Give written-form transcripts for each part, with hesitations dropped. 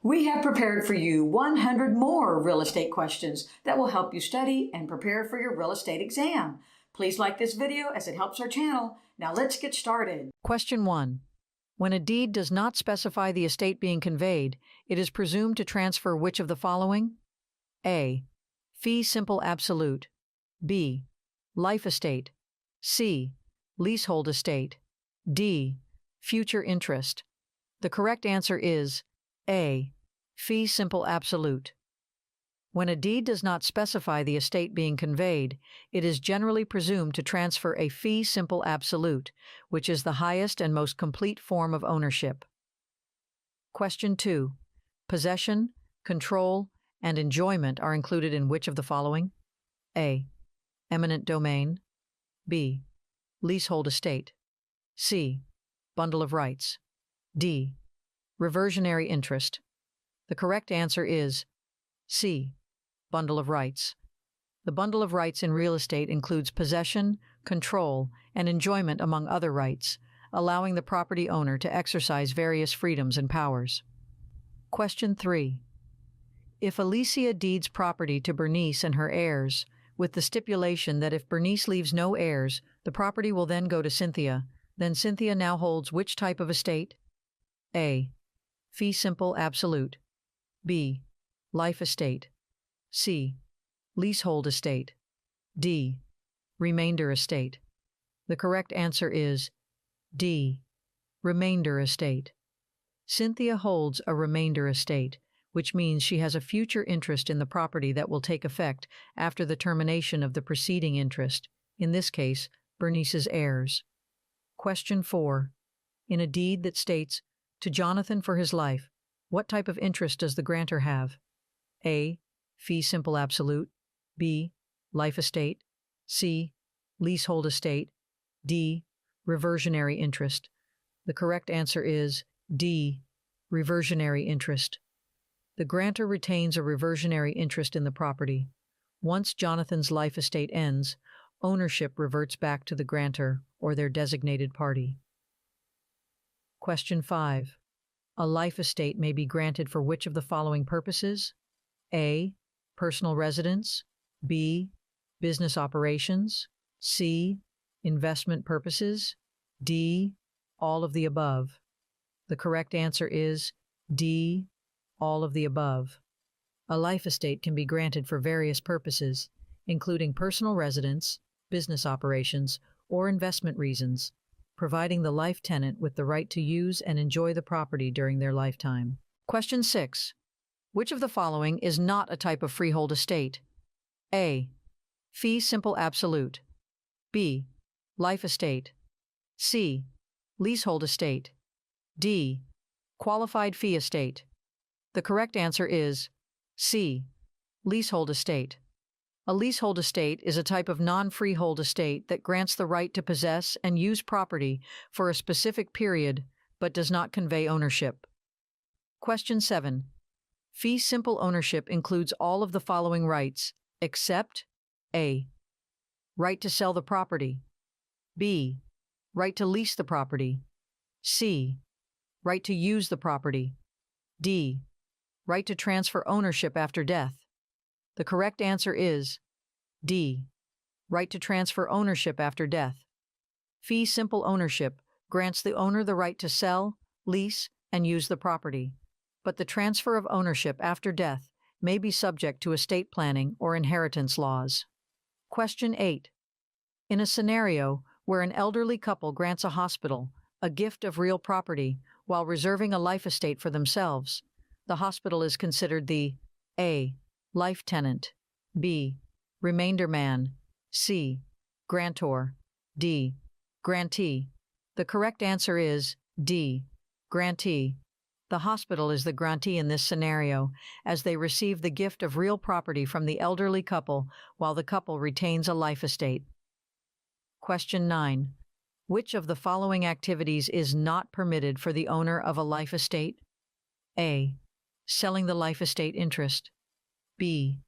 We have prepared for you 100 more real estate questions that will help you study and prepare for your real estate exam. Please like this video as it helps our channel. Now let's get started. Question 1. When a deed does not specify the estate being conveyed, it is presumed to transfer which of the following? A. Fee simple absolute. B. Life estate. C. Leasehold estate. D. Future interest. The correct answer is A. Fee simple absolute. When a deed does not specify the estate being conveyed, it is generally presumed to transfer a fee simple absolute, which is the highest and most complete form of ownership. Question 2. Possession, control, and enjoyment are included in which of the following? A. Eminent domain. B. Leasehold estate. C. Bundle of rights. D. Reversionary interest. The correct answer is C. Bundle of rights. The bundle of rights in real estate includes possession, control, and enjoyment among other rights, allowing the property owner to exercise various freedoms and powers. Question 3. If Alicia deeds property to Bernice and her heirs, with the stipulation that if Bernice leaves no heirs, the property will then go to Cynthia, then Cynthia now holds which type of estate? A. Fee simple absolute. B. Life estate. C. Leasehold estate. D. Remainder estate. The correct answer is D. Remainder estate. Cynthia holds a remainder estate, which means she has a future interest in the property that will take effect after the termination of the preceding interest, in this case, Bernice's heirs. Question 4. In a deed that states, "To Jonathan for his life," what type of interest does the grantor have? A. Fee simple absolute. B. Life estate. C. Leasehold estate. D. Reversionary interest. The correct answer is D. Reversionary interest. The grantor retains a reversionary interest in the property. Once Jonathan's life estate ends, ownership reverts back to the grantor or their designated party. Question 5. A life estate may be granted for which of the following purposes? A. Personal residence. B. Business operations. C. Investment purposes. D. All of the above. The correct answer is D. All of the above. A life estate can be granted for various purposes, including personal residence, business operations, or investment reasons, providing the life tenant with the right to use and enjoy the property during their lifetime. Question 6. Which of the following is not a type of freehold estate? A. Fee simple absolute. B. Life estate. C. Leasehold estate. D. Qualified fee estate. The correct answer is C. Leasehold estate. A leasehold estate is a type of non-freehold estate that grants the right to possess and use property for a specific period but does not convey ownership. Question 7. Fee simple ownership includes all of the following rights, except A. Right to sell the property. B. Right to lease the property. C. Right to use the property. D. Right to transfer ownership after death. The correct answer is D. Right to transfer ownership after death. Fee simple ownership grants the owner the right to sell, lease, and use the property, but the transfer of ownership after death may be subject to estate planning or inheritance laws. Question 8. In a scenario where an elderly couple grants a hospital a gift of real property while reserving a life estate for themselves, the hospital is considered the A. Life tenant. B. Remainder man. C. Grantor. D. Grantee. The correct answer is D. Grantee. The hospital is the grantee in this scenario, as they receive the gift of real property from the elderly couple while the couple retains a life estate. Question 9. Which of the following activities is not permitted for the owner of a life estate? A. Selling the life estate interest. B.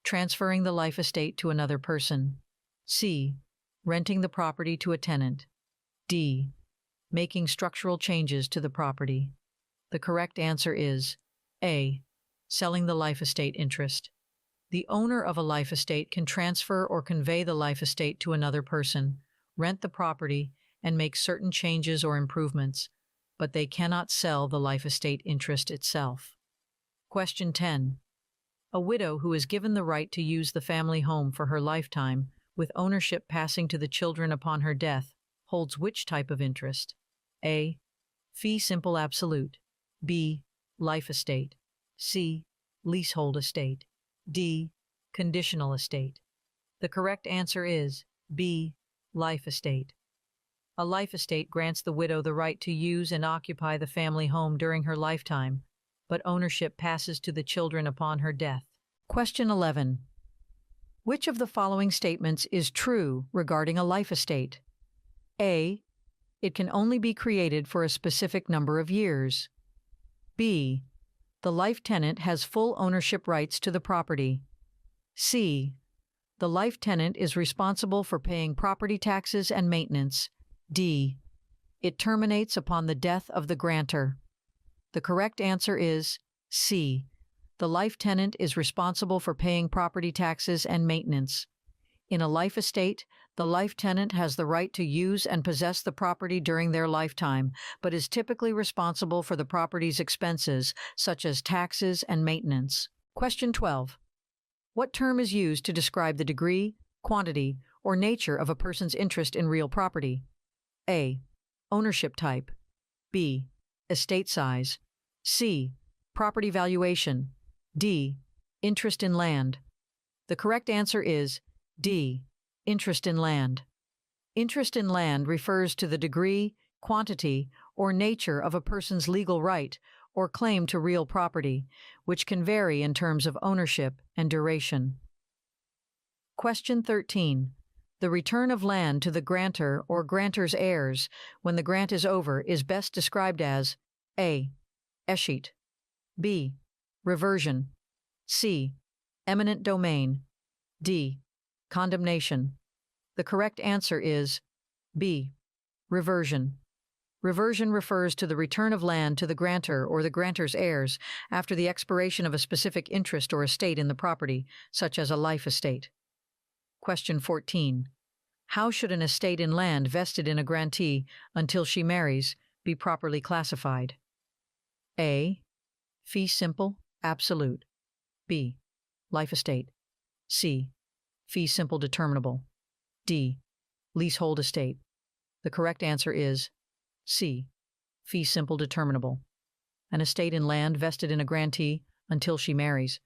Transferring the life estate to another person. C. Renting the property to a tenant. D. Making structural changes to the property. The correct answer is A. Selling the life estate interest. The owner of a life estate can transfer or convey the life estate to another person, rent the property, and make certain changes or improvements, but they cannot sell the life estate interest itself. Question 10. A widow who is given the right to use the family home for her lifetime, with ownership passing to the children upon her death, holds which type of interest? A. Fee simple absolute. B. Life estate. C. Leasehold estate. D. Conditional estate. The correct answer is B. Life estate. A life estate grants the widow the right to use and occupy the family home during her lifetime, but ownership passes to the children upon her death. Question 11. Which of the following statements is true regarding a life estate? A. It can only be created for a specific number of years. B. The life tenant has full ownership rights to the property. C. The life tenant is responsible for paying property taxes and maintenance. D. It terminates upon the death of the grantor. The correct answer is C. The life tenant is responsible for paying property taxes and maintenance. In a life estate, the life tenant has the right to use and possess the property during their lifetime, but is typically responsible for the property's expenses, such as taxes and maintenance. Question 12. What term is used to describe the degree, quantity, or nature of a person's interest in real property? A. Ownership type. B. Estate size. C. Property valuation. D. Interest in land. The correct answer is D. Interest in land. Interest in land refers to the degree, quantity, or nature of a person's legal right or claim to real property, which can vary in terms of ownership and duration. Question 13. The return of land to the grantor or grantor's heirs when the grant is over is best described as A. Escheat. B. Reversion. C. Eminent domain. D. Condemnation. The correct answer is B. Reversion. Reversion refers to the return of land to the grantor or the grantor's heirs after the expiration of a specific interest or estate in the property, such as a life estate. Question 14. How should an estate in land vested in a grantee until she marries be properly classified? A. Fee simple, absolute. B. Life estate. C. Fee simple determinable. D. Leasehold estate. The correct answer is C. Fee simple determinable. An estate in land vested in a grantee until she marries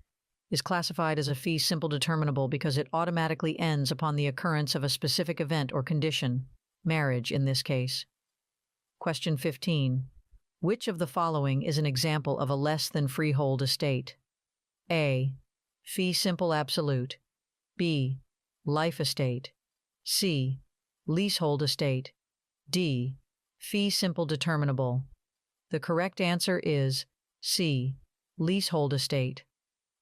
is classified as a fee simple determinable because it automatically ends upon the occurrence of a specific event or condition, marriage in this case. Question 15. Which of the following is an example of a less than freehold estate? A. Fee simple absolute. B. Life estate. C. Leasehold estate. D. Fee simple determinable. The correct answer is C. Leasehold estate.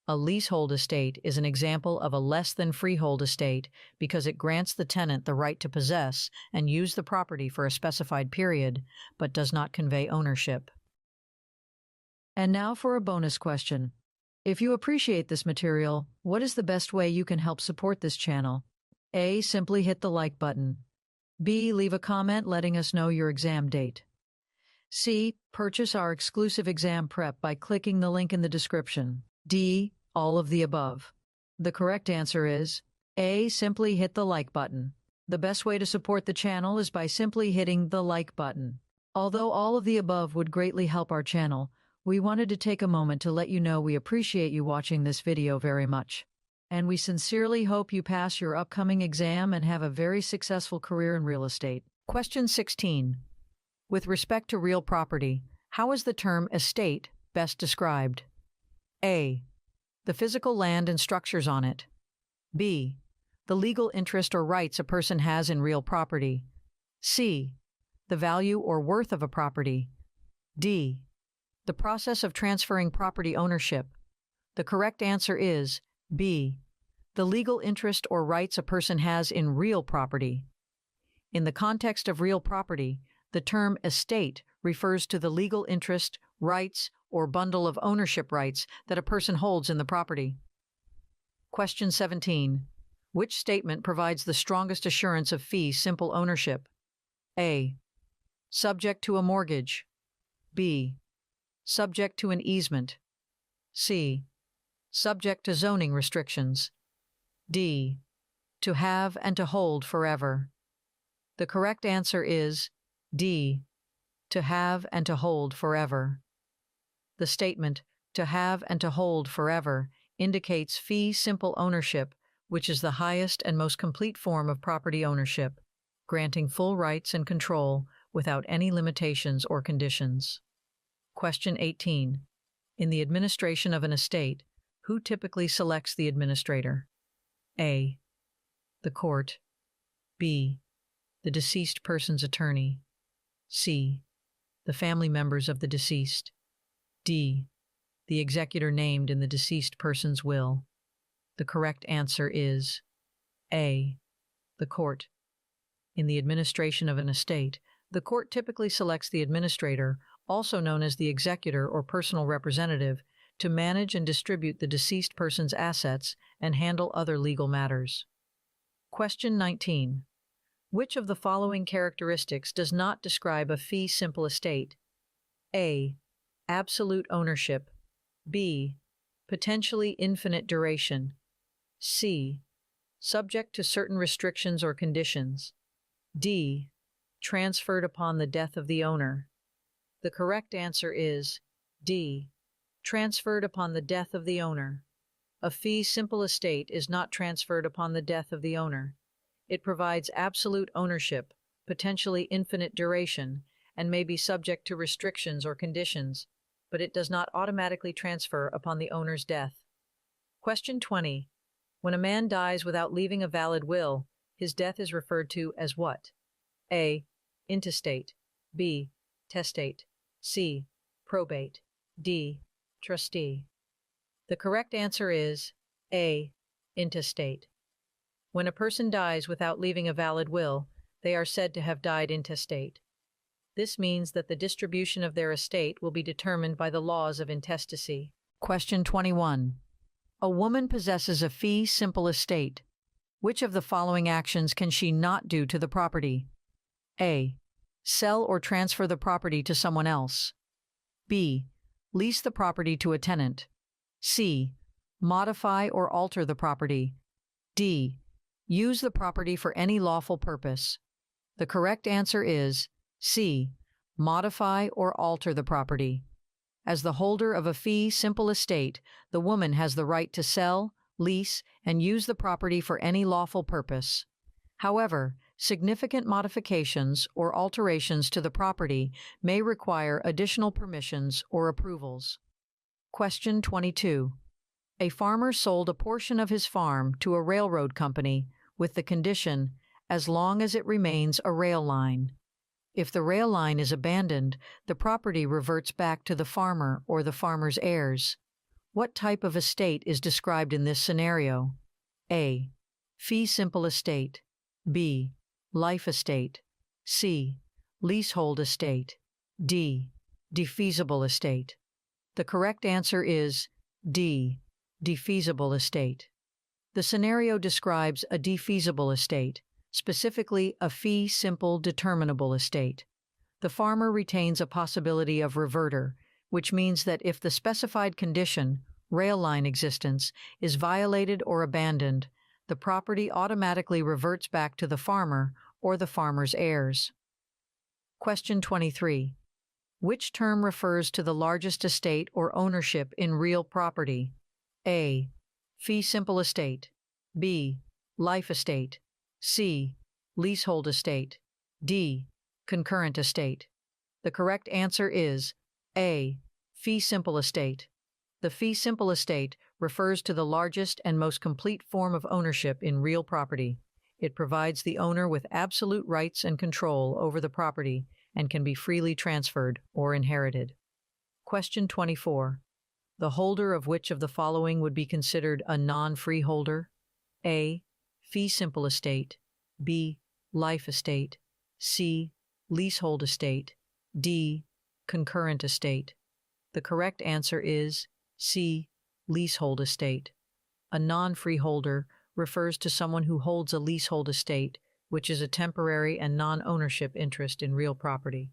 A leasehold estate is an example of a less than freehold estate because it grants the tenant the right to possess and use the property for a specified period, but does not convey ownership. And now for a bonus question. If you appreciate this material, what is the best way you can help support this channel? A. Simply hit the like button. B. Leave a comment letting us know your exam date. C. Purchase our exclusive exam prep by clicking the link in the description. D. All of the above. The correct answer is A. Simply hit the like button. The best way to support the channel is by simply hitting the like button. Although all of the above would greatly help our channel, we wanted to take a moment to let you know we appreciate you watching this video very much. And we sincerely hope you pass your upcoming exam and have a very successful career in real estate. Question 16. With respect to real property, how is the term estate best described? A. The physical land and structures on it. B. The legal interest or rights a person has in real property. C. The value or worth of a property. D. The process of transferring property ownership. The correct answer is B. The legal interest or rights a person has in real property. In the context of real property, the term estate refers to the legal interest, rights, or bundle of ownership rights that a person holds in the property. Question 17. Which statement provides the strongest assurance of fee simple ownership? A. Subject to a mortgage. B. Subject to an easement. C. Subject to zoning restrictions. D. To have and to hold forever. The correct answer is D. To have and to hold forever. The statement, to have and to hold forever, indicates fee simple ownership, which is the highest and most complete form of property ownership, granting full rights and control without any limitations or conditions. Question 18. In the administration of an estate, who typically selects the administrator? A. The court. B. The deceased person's attorney. C. The family members of the deceased. D. The executor named in the deceased person's will. The correct answer is A. The court. In the administration of an estate, the court typically selects the administrator, also known as the executor or personal representative, to manage and distribute the deceased person's assets and handle other legal matters. Question 19. Which of the following characteristics does not describe a fee simple estate? A. Absolute ownership. B. Potentially infinite duration. C. Subject to certain restrictions or conditions. D. Transferred upon the death of the owner. The correct answer is D. Transferred upon the death of the owner. A fee simple estate is not transferred upon the death of the owner. It provides absolute ownership, potentially infinite duration, and may be subject to restrictions or conditions, but it does not automatically transfer upon the owner's death. Question 20. When a man dies without leaving a valid will, his death is referred to as what? A. Intestate. B. Testate. C. Probate. D. Trustee. The correct answer is A. Intestate. When a person dies without leaving a valid will, they are said to have died intestate. This means that the distribution of their estate will be determined by the laws of intestacy. Question 21. A woman possesses a fee simple estate. Which of the following actions can she not do to the property? A. Sell or transfer the property to someone else. B. Lease the property to a tenant. C. Modify or alter the property. D. Use the property for any lawful purpose. The correct answer is C. Modify or alter the property. As the holder of a fee simple estate, the woman has the right to sell, lease, and use the property for any lawful purpose. However, significant modifications or alterations to the property may require additional permissions or approvals. Question 22. A farmer sold a portion of his farm to a railroad company with the condition, as long as it remains a rail line. If the rail line is abandoned, the property reverts back to the farmer or the farmer's heirs. What type of estate is described in this scenario? A. Fee simple estate. B. Life estate. C. Leasehold estate. D. Defeasible estate. The correct answer is D. Defeasible estate. The scenario describes a defeasible estate, specifically a fee simple determinable estate. The farmer retains a possibility of reverter, which means that if the specified condition, rail line existence, is violated or abandoned, the property automatically reverts back to the farmer or the farmer's heirs. Question 23. Which term refers to the largest estate or ownership in real property? A. Fee simple estate. B. Life estate. C. Leasehold estate. D. Concurrent estate. The correct answer is A. Fee simple estate. The fee simple estate refers to the largest and most complete form of ownership in real property. It provides the owner with absolute rights and control over the property and can be freely transferred or inherited. Question 24. The holder of which of the following would be considered a non-freeholder? A. Fee simple estate. B. Life estate. C. Leasehold estate. D. Concurrent estate. The correct answer is C. Leasehold estate. A non-freeholder refers to someone who holds a leasehold estate, which is a temporary and non-ownership interest in real property.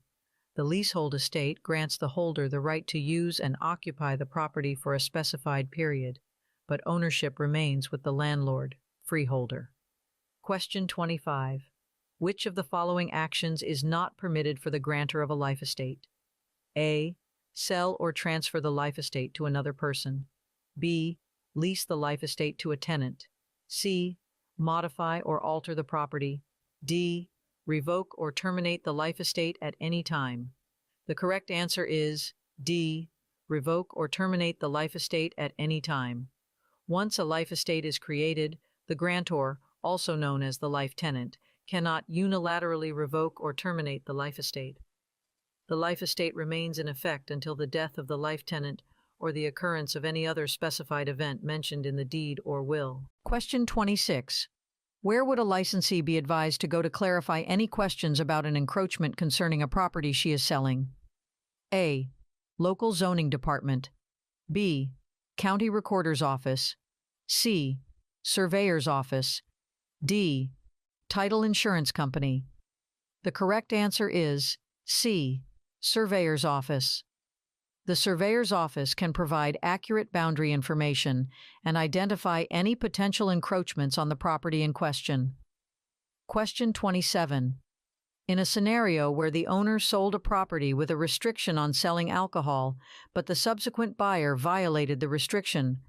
The leasehold estate grants the holder the right to use and occupy the property for a specified period, but ownership remains with the landlord, freeholder. Question 25. Which of the following actions is not permitted for the grantor of a life estate? A. Sell or transfer the life estate to another person. B. Lease the life estate to a tenant. C. Modify or alter the property. D. Revoke or terminate the life estate at any time. The correct answer is D. Revoke or terminate the life estate at any time. Once a life estate is created, the grantor, also known as the life tenant, cannot unilaterally revoke or terminate the life estate. The life estate remains in effect until the death of the life tenant or the occurrence of any other specified event mentioned in the deed or will. Question 26. Where would a licensee be advised to go to clarify any questions about an encroachment concerning a property she is selling? A. Local zoning department. B. County recorder's office. C. Surveyor's office. D. Title insurance company. The correct answer is C. Surveyor's office. The surveyor's office can provide accurate boundary information and identify any potential encroachments on the property in question. Question 27. In a scenario where the owner sold a property with a restriction on selling alcohol, but the subsequent buyer violated the restriction,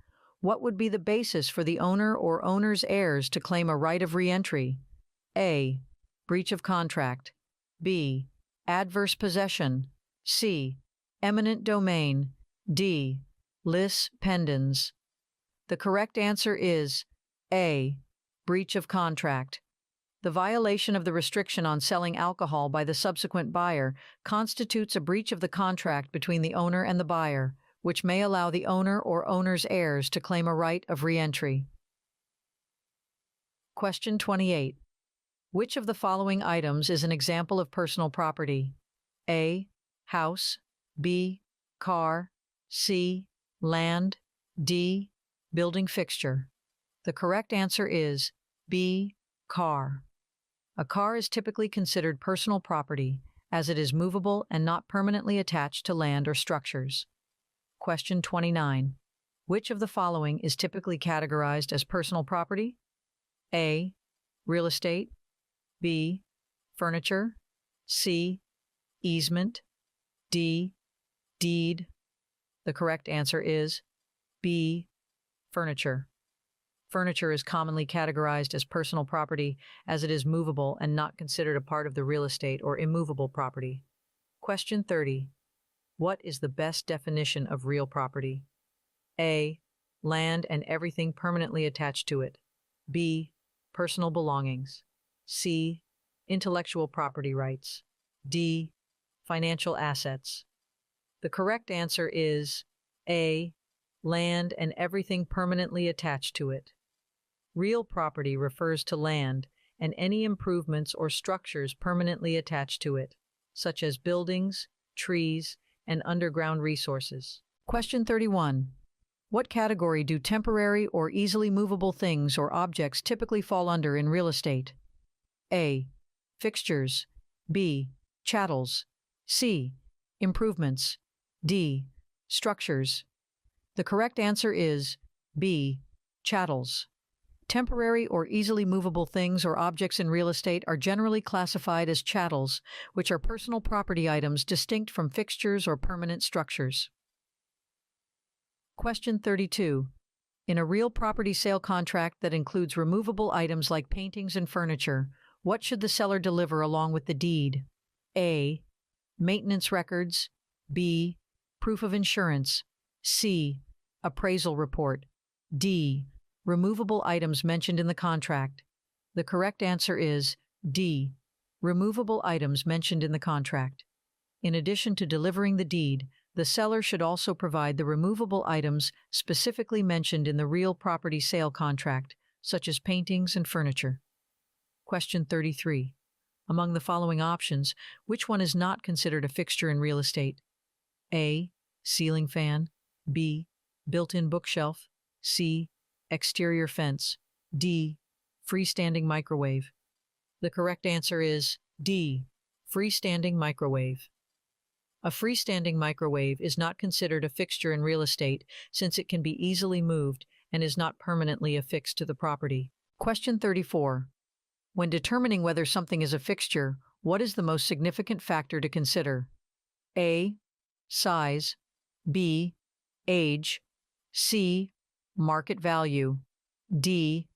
what would be the basis for the owner or owner's heirs to claim a right of re-entry? A. Breach of contract. B. Adverse possession. C. Eminent domain. D. Lis pendens. The correct answer is A. Breach of contract. The violation of the restriction on selling alcohol by the subsequent buyer constitutes a breach of the contract between the owner and the buyer, which may allow the owner or owner's heirs to claim a right of re-entry. Question 28. Which of the following items is an example of personal property? A. House. B. Car. C. Land. D. Building fixture. The correct answer is B. Car. A car is typically considered personal property as it is movable and not permanently attached to land or structures. Question 29. Which of the following is typically categorized as personal property? A. Real estate. B. Furniture. C. Easement. D. Deed. The correct answer is B. Furniture. Furniture is commonly categorized as personal property as it is movable and not considered a part of the real estate or immovable property. Question 30. What is the best definition of real property? A. Land and everything permanently attached to it. B. Personal belongings. C. Intellectual property rights. D. Financial assets. The correct answer is A. Land and everything permanently attached to it. Real property refers to land and any improvements or structures permanently attached to it, such as buildings, trees, and underground resources. Question 31. What category do temporary or easily movable things or objects typically fall under in real estate? A. Fixtures. B. Chattels. C. Improvements. D. Structures. The correct answer is B. Chattels. Temporary or easily movable things or objects in real estate are generally classified as chattels, which are personal property items distinct from fixtures or permanent structures. Question 32. In a real property sale contract that includes removable items like paintings and furniture, what should the seller deliver along with the deed? A. Maintenance records. B. Proof of insurance. C. Appraisal report. D. Removable items mentioned in the contract. The correct answer is D. Removable items mentioned in the contract. In addition to delivering the deed, the seller should also provide the removable items specifically mentioned in the real property sale contract, such as paintings and furniture. Question 33. Among the following options, which one is not considered a fixture in real estate? A. ceiling fan, B, built-in bookshelf, C, exterior fence, D, freestanding microwave. The correct answer is D, freestanding microwave. A freestanding microwave is not considered a fixture in real estate since it can be easily moved and is not permanently affixed to the property. Question 34. When determining whether something is a fixture, what is the most significant factor to consider? A, size, B, age, C, market value, D,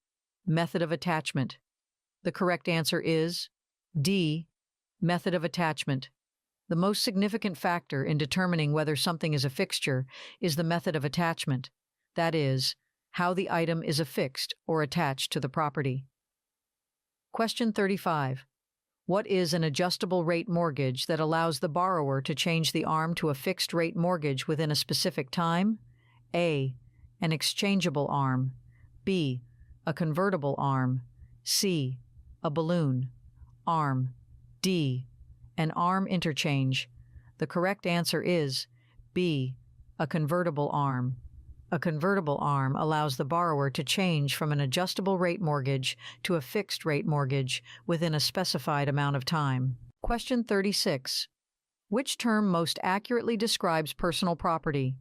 method of attachment. The correct answer is D, method of attachment. The most significant factor in determining whether something is a fixture is the method of attachment, that is, how the item is affixed or attached to the property. Question 35. What is an adjustable rate mortgage that allows the borrower to change the arm to a fixed rate mortgage within a specific time? A, an exchangeable arm, B, a convertible arm, C, a balloon arm, D, an arm interchange. The correct answer is B, a convertible arm. A convertible arm allows the borrower to change from an adjustable rate mortgage to a fixed rate mortgage within a specified amount of time. Question 36. Which term most accurately describes personal property?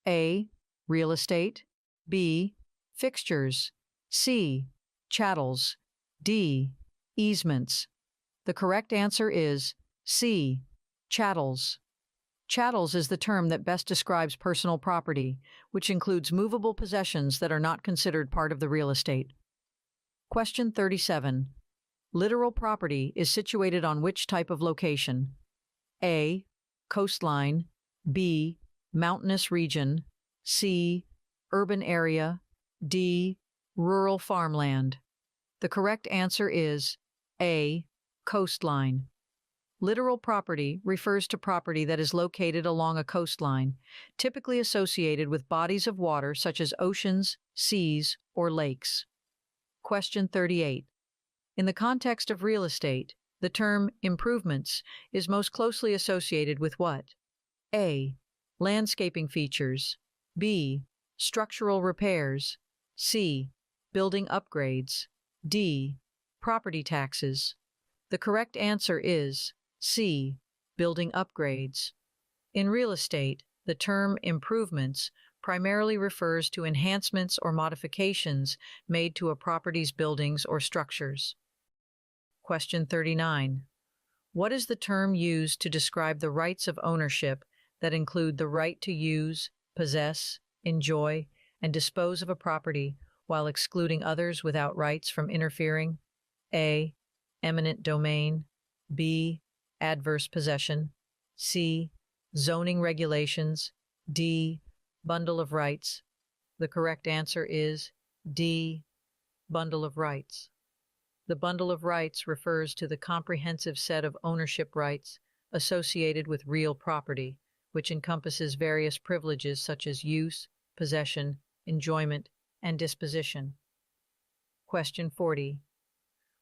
A, real estate, B, fixtures, C, chattels, D, easements. The correct answer is C, chattels. Chattels is the term that best describes personal property, which includes movable possessions that are not considered part of the real estate. Question 37. Littoral property is situated on which type of location? A, coastline, B, mountainous region, C, urban area, D, rural farmland. The correct answer is A, coastline. Littoral property refers to property that is located along a coastline, typically associated with bodies of water such as oceans, seas, or lakes. Question 38. In the context of real estate, the term improvements is most closely associated with what? A, landscaping features, B, structural repairs, C, building upgrades, D, property taxes. The correct answer is C, building upgrades. In real estate, the term improvements primarily refers to enhancements or modifications made to a property's buildings or structures. Question 39. What is the term used to describe the rights of ownership that include the right to use, possess, enjoy, and dispose of a property while excluding others without rights from interfering? A, eminent domain, B, adverse possession, C, zoning regulations, D, bundle of rights. The correct answer is D, bundle of rights. The bundle of rights refers to the comprehensive set of ownership rights associated with real property, which encompasses various privileges such as use, possession, enjoyment, and disposition. Question 40.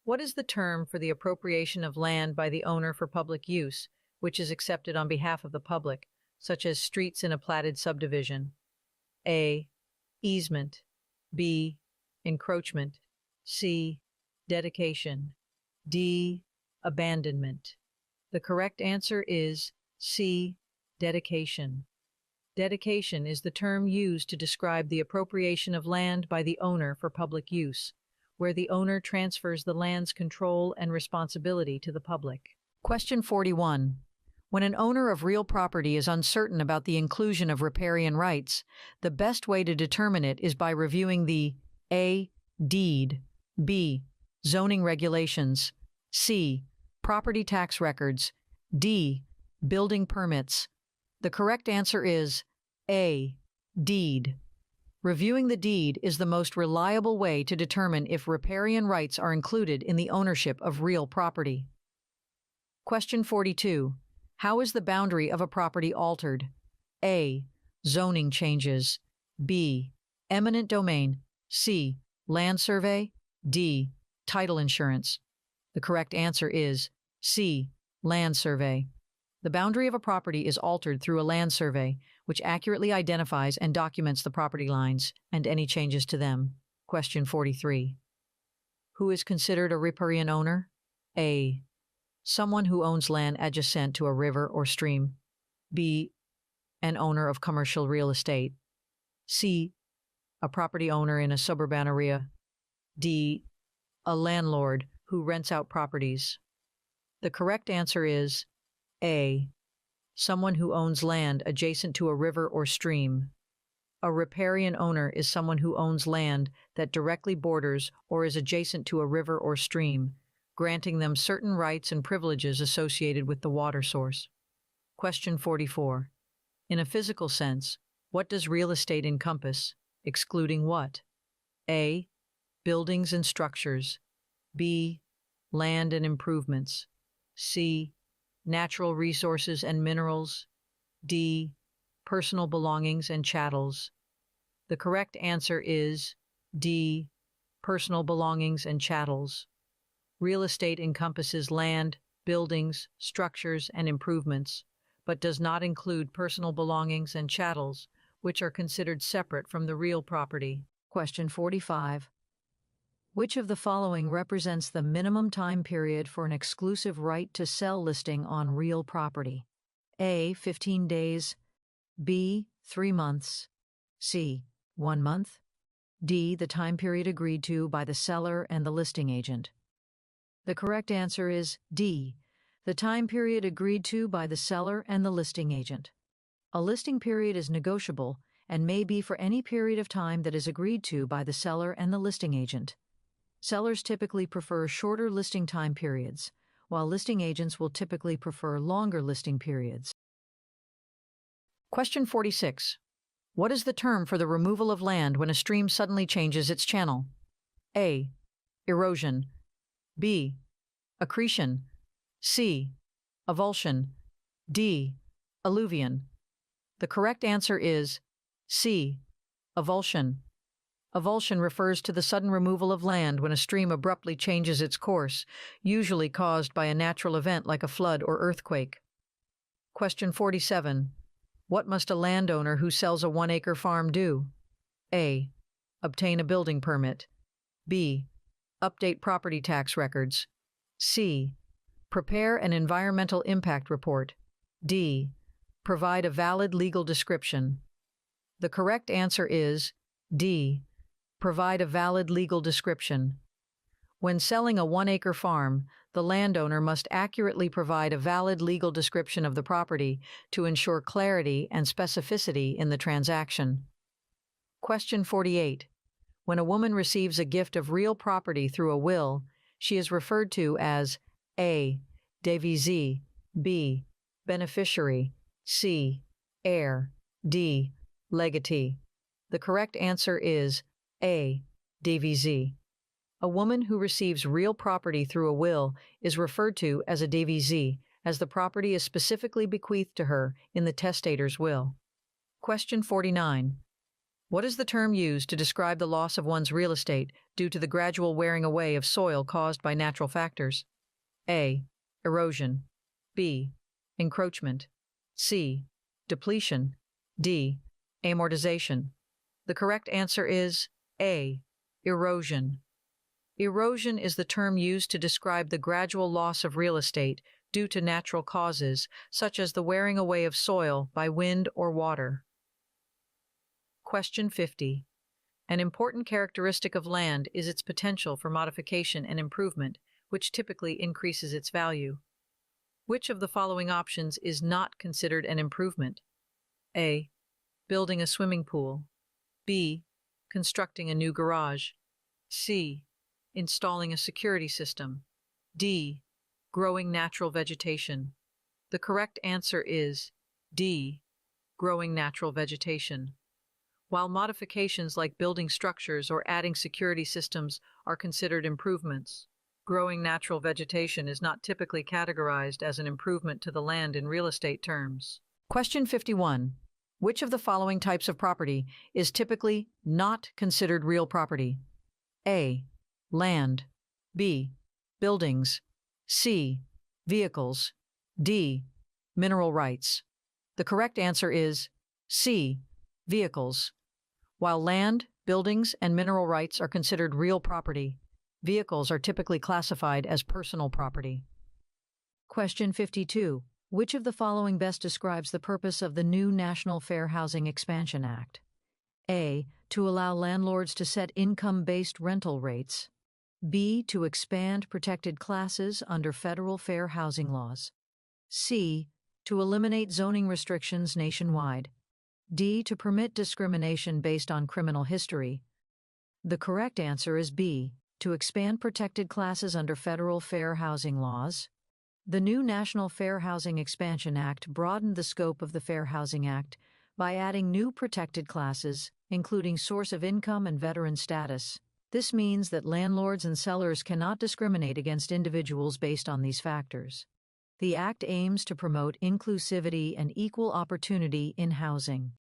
What is the term for the appropriation of land by the owner for public use, which is accepted on behalf of the public, such as streets in a platted subdivision? A, easement, B, encroachment, C, dedication, D, abandonment. The correct answer is C, dedication. Dedication is the term used to describe the appropriation of land by the owner for public use, where the owner transfers the land's control and responsibility to the public. Question 41. When an owner of real property is uncertain about the inclusion of riparian rights, the best way to determine it is by reviewing the A, deed, B, zoning regulations, C, property tax records, D, building permits. The correct answer is A, deed. Reviewing the deed is the most reliable way to determine if riparian rights are included in the ownership of real property. Question 42. How is the boundary of a property altered? A, zoning changes, B, eminent domain, C, land survey, D, title insurance. The correct answer is C, land survey. The boundary of a property is altered through a land survey, which accurately identifies and documents the property lines and any changes to them. Question 43. Who is considered a riparian owner? A. Someone who owns land adjacent to a river or stream. B. An owner of commercial real estate. C. A property owner in a suburban area. D. A landlord who rents out properties. The correct answer is A. Someone who owns land adjacent to a river or stream. A riparian owner is someone who owns land that directly borders or is adjacent to a river or stream, granting them certain rights and privileges associated with the water source. Question 44. In a physical sense, what does real estate encompass, excluding what? A. Buildings and structures. B. Land and improvements. C. Natural resources and minerals. D. Personal belongings and chattels. The correct answer is D. Personal belongings and chattels. Real estate encompasses land, buildings, structures, and improvements, but does not include personal belongings and chattels, which are considered separate from the real property. Question 45. Which of the following represents the minimum time period for an exclusive right to sell listing on real property? A. 15 days. B. 3 months. C. 1 month. D. The time period agreed to by the seller and the listing agent. The correct answer is D. The time period agreed to by the seller and the listing agent. A listing period is negotiable and may be for any period of time that is agreed to by the seller and the listing agent. Sellers typically prefer shorter listing time periods, while listing agents will typically prefer longer listing periods. Question 46. What is the term for the removal of land when a stream suddenly changes its channel? A. Erosion. B. Accretion. C. Avulsion. D. Alluvion. The correct answer is C. Avulsion. Avulsion refers to the sudden removal of land when a stream abruptly changes its course, usually caused by a natural event like a flood or earthquake. Question 47. What must a landowner who sells a 1-acre farm do? A. Obtain a building permit. B. Update property tax records. C. Prepare an environmental impact report. D. Provide a valid legal description. The correct answer is D. Provide a valid legal description. When selling a 1-acre farm, the landowner must accurately provide a valid legal description of the property to ensure clarity and specificity in the transaction. Question 48. When a woman receives a gift of real property through a will, she is referred to as A. Defeasible, B. Beneficiary, C. Heir, D. Legatee. The correct answer is A. Defeasible. A woman who receives real property through a will is referred to as a defeasee, as the property is specifically bequeathed to her in the testator's will. Question 49. What is the term used to describe the loss of one's real estate due to the gradual wearing away of soil caused by natural factors? A. Erosion. B. Encroachment. C. Depletion. D. Amortization. The correct answer is A. Erosion. Erosion is the term used to describe the gradual loss of real estate due to natural causes, such as the wearing away of soil by wind or water. Question 50. An important characteristic of land is its potential for modification and improvement, which typically increases its value. Which of the following options is not considered an improvement? A. Building a swimming pool. B. Constructing a new garage. C. Installing a security system. D. Growing natural vegetation. The correct answer is D. Growing natural vegetation. While modifications like building structures or adding security systems are considered improvements, growing natural vegetation is not typically categorized as an improvement to the land in real estate terms. Question 51. Which of the following types of property is typically not considered real property? A. Land. B. Buildings. C. Vehicles. D. mineral rights. The correct answer is C, vehicles. While land, buildings, and mineral rights are considered real property, vehicles are typically classified as personal property. Question 52. Which of the following best describes the purpose of the new National Fair Housing Expansion Act? A. To allow landlords to set income-based rental rates. B. To expand protected classes under federal fair housing laws. C. To eliminate zoning restrictions nationwide. D. To permit discrimination based on criminal history. The correct answer is B. To expand protected classes under federal fair housing laws. The new National Fair Housing Expansion Act broadened the scope of the Fair Housing Act by adding new protected classes, including source of income and veteran status. This means that landlords and sellers cannot discriminate against individuals based on these factors. The Act aims to promote inclusivity and equal opportunity in housing.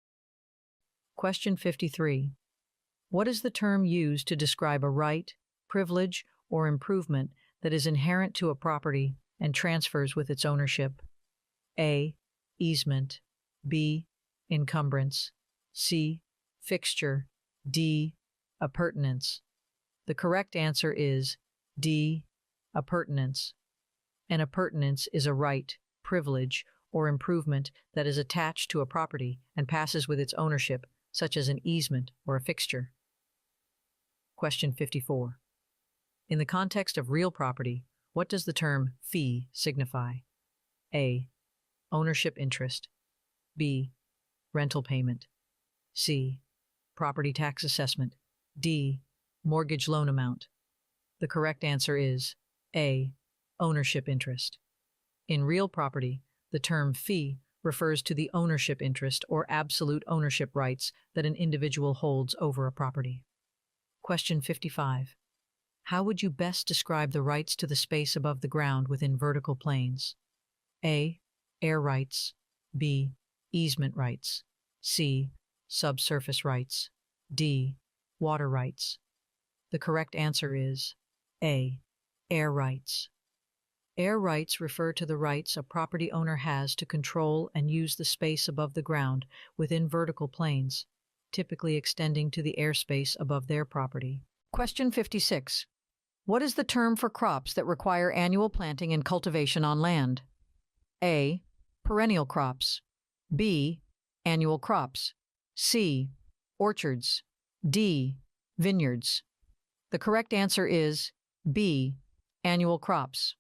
Question 53. What is the term used to describe a right, privilege, or improvement that is inherent to a property and transfers with its ownership? A. Easement. B. Encumbrance. C. Fixture. D. Appurtenance. The correct answer is D. Appurtenance. An appurtenance is a right, privilege, or improvement that is attached to a property and passes with its ownership, such as an easement or a fixture. Question 54. In the context of real property, what does the term fee signify? A. Ownership interest. B. Rental payment. C. Property tax assessment. D. Mortgage loan amount. The correct answer is A. Ownership interest. In real property, the term fee refers to the ownership interest or absolute ownership rights that an individual holds over a property. Question 55. How would you best describe the rights to the space above the ground within vertical planes? A. Air rights. B. Easement rights. C. Subsurface rights. D. Water rights. The correct answer is A. Air rights. Air rights refer to the rights a property owner has to control and use the space above the ground within vertical planes, typically extending to the airspace above their property. Question 56. What is the term for crops that require annual planting and cultivation on land? A. Perennial crops. B. Annual crops. C. Orchards. D. Vineyards. The correct answer is B. Annual crops.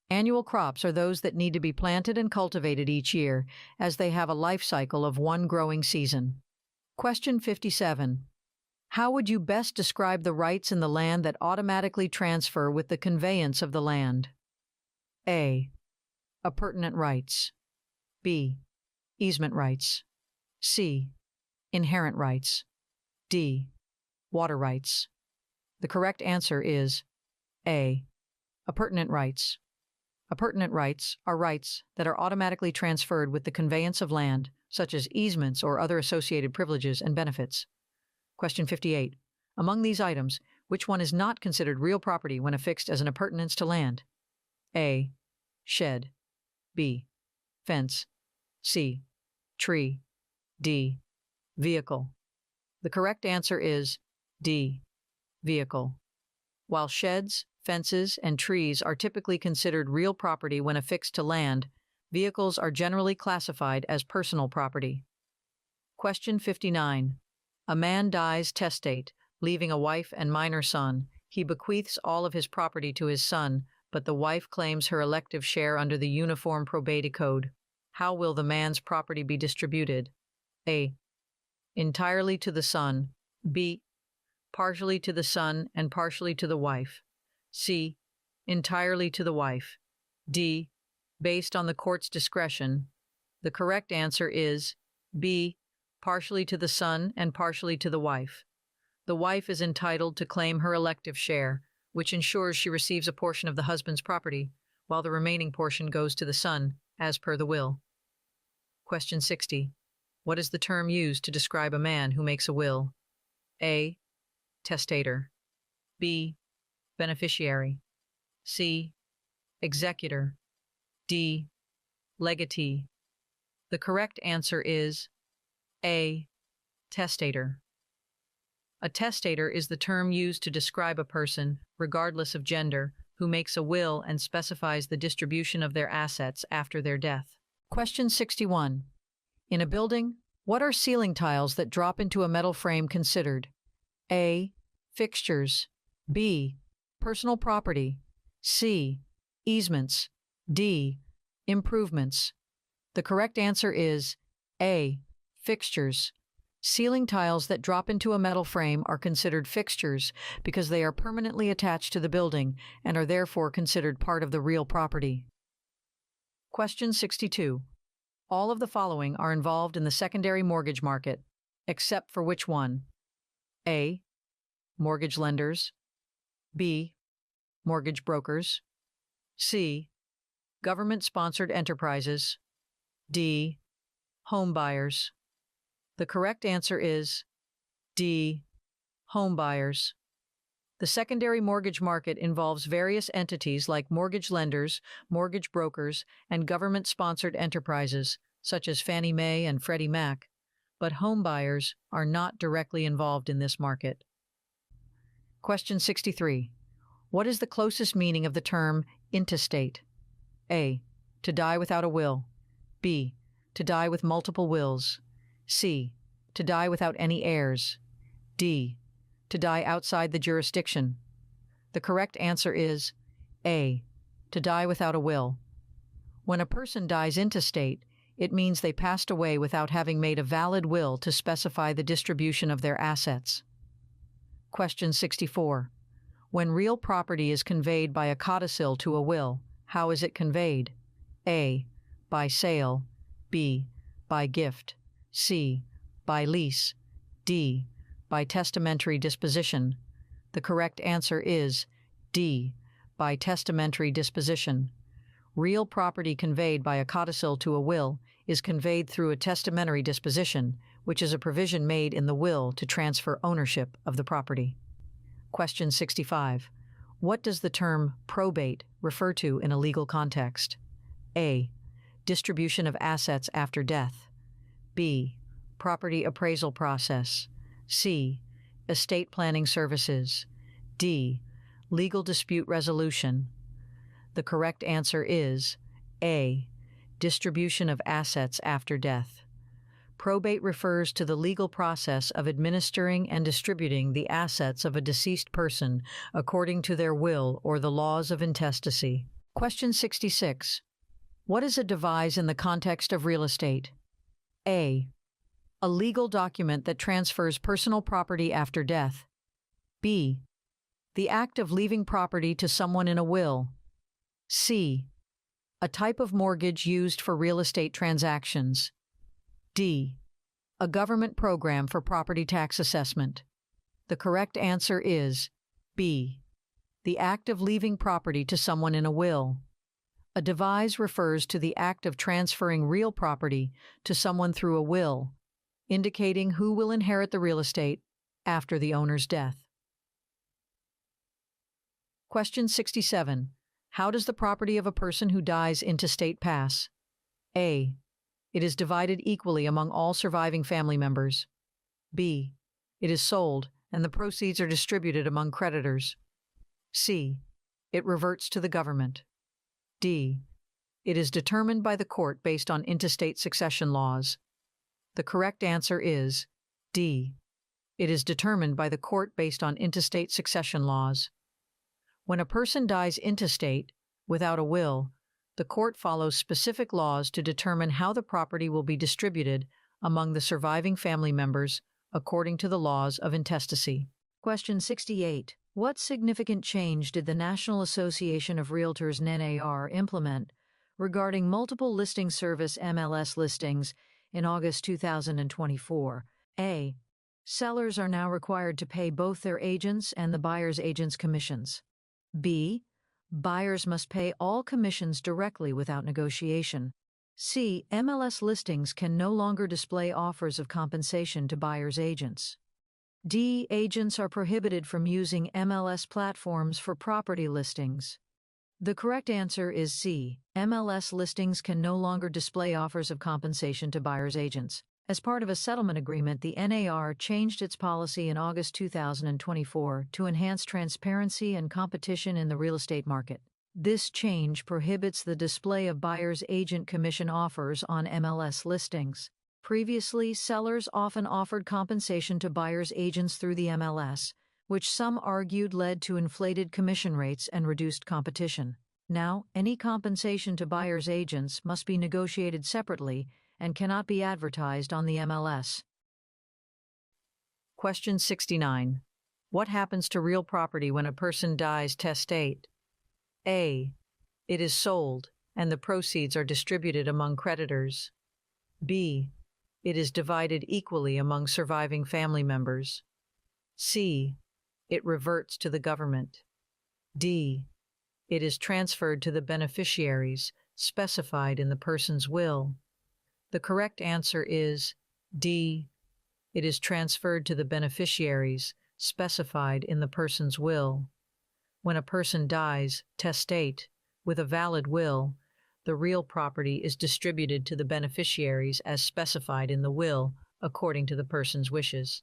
Annual crops are those that need to be planted and cultivated each year, as they have a life cycle of one growing season. Question 57. How would you best describe the rights in the land that automatically transfer with the conveyance of the land? A. Appurtenant rights. B. Easement rights. C. Inherent rights. D. Water rights. The correct answer is A. Appurtenant rights. Appurtenant rights are rights that are automatically transferred with the conveyance of land, such as easements or other associated privileges and benefits. Question 58. Among these items, which one is not considered real property when affixed as an appurtenance to land? A. Shed. B. Fence. C. Tree. D. Vehicle. The correct answer is D. Vehicle. While sheds, fences, and trees are typically considered real property when affixed to land, vehicles are generally classified as personal property. Question 59. A man dies testate, leaving a wife and minor son. He bequeaths all of his property to his son, but the wife claims her elective share under the Uniform Probate Code. How will the man's property be distributed? A. Entirely to the son. B. Partially to the son and partially to the wife. C. Entirely to the wife. D. Based on the court's discretion. The correct answer is B. Partially to the son and partially to the wife. The wife is entitled to claim her elective share, which ensures she receives a portion of the husband's property, while the remaining portion goes to the son, as per the will. Question 60. What is the term used to describe a man who makes a will? A. Testator. B. Beneficiary. C. Executor. D. Legatee. The correct answer is A. Testator. A testator is the term used to describe a person, regardless of gender, who makes a will and specifies the distribution of their assets after their death. Question 61. In a building, what are ceiling tiles that drop into a metal frame considered? A. Fixtures. B. Personal property. C. Easements. D. Improvements. The correct answer is A. Fixtures. Ceiling tiles that drop into a metal frame are considered fixtures because they are permanently attached to the building and are therefore considered part of the real property. Question 62. All of the following are involved in the secondary mortgage market, except for which one? A. Mortgage lenders. B. Mortgage brokers. C. Government-sponsored enterprises. D. Home buyers. The correct answer is D. Home buyers. The secondary mortgage market involves various entities like mortgage lenders, mortgage brokers, and government-sponsored enterprises, such as Fannie Mae and Freddie Mac, but home buyers are not directly involved in this market. Question 63. What is the closest meaning of the term intestate? A. To die without a will. B. To die with multiple wills. C. To die without any heirs. D. To die outside the jurisdiction. The correct answer is A. To die without a will. When a person dies intestate, it means they passed away without having made a valid will to specify the distribution of their assets. Question 64. When real property is conveyed by a codicil to a will, how is it conveyed? A. By sale. B. By gift. C. By lease. D. By testamentary disposition. The correct answer is D. By testamentary disposition. Real property conveyed by a codicil to a will is conveyed through a testamentary disposition, which is a provision made in the will to transfer ownership of the property. Question 65. What does the term probate refer to in a legal context? A. Distribution of assets after death. B. Property appraisal process. C. Estate planning services. D. Legal dispute resolution. The correct answer is A. Distribution of assets after death. Probate refers to the legal process of administering and distributing the assets of a deceased person according to their will or the laws of intestacy. Question 66. What is a devise in the context of real estate? A. A legal document that transfers personal property after death. B. The act of leaving property to someone in a will. C. A type of mortgage used for real estate transactions. D. A government program for property tax assessment. The correct answer is B. The act of leaving property to someone in a will. A devise refers to the act of transferring real property to someone through a will, indicating who will inherit the real estate after the owner's death. Question 67. How does the property of a person who dies intestate pass? A. It is divided equally among all surviving family members. B. It is sold, and the proceeds are distributed among creditors. C. It reverts to the government. D. It is determined by the court based on intestate succession laws. The correct answer is D. It is determined by the court based on intestate succession laws. When a person dies intestate, without a will, the court follows specific laws to determine how the property will be distributed among the surviving family members according to the laws of intestacy. Question 68. What significant change did the National Association of Realtors NAR implement regarding multiple listing service MLS listings in August 2024? A. Sellers are now required to pay both their agents and the buyer's agent's commissions. B. Buyers must pay all commissions directly without negotiation. C. MLS listings can no longer display offers of compensation to buyers' agents. D. Agents are prohibited from using MLS platforms for property listings. The correct answer is C. MLS listings can no longer display offers of compensation to buyer's agents. As part of a settlement agreement, the NAR changed its policy in August 2024 to enhance transparency and competition in the real estate market. This change prohibits the display of buyer's agent commission offers on MLS listings. Previously, sellers often offered compensation to buyer's agents through the MLS, which some argued led to inflated commission rates and reduced competition. Now, any compensation to buyer's agents must be negotiated separately and cannot be advertised on the MLS. Question 69. What happens to real property when a person dies testate? A. It is sold, and the proceeds are distributed among creditors. B. It is divided equally among surviving family members. C. It reverts to the government. D. It is transferred to the beneficiaries specified in the person's will. The correct answer is D. It is transferred to the beneficiaries specified in the person's will. When a person dies testate with a valid will, the real property is distributed to the beneficiaries as specified in the will according to the person's wishes.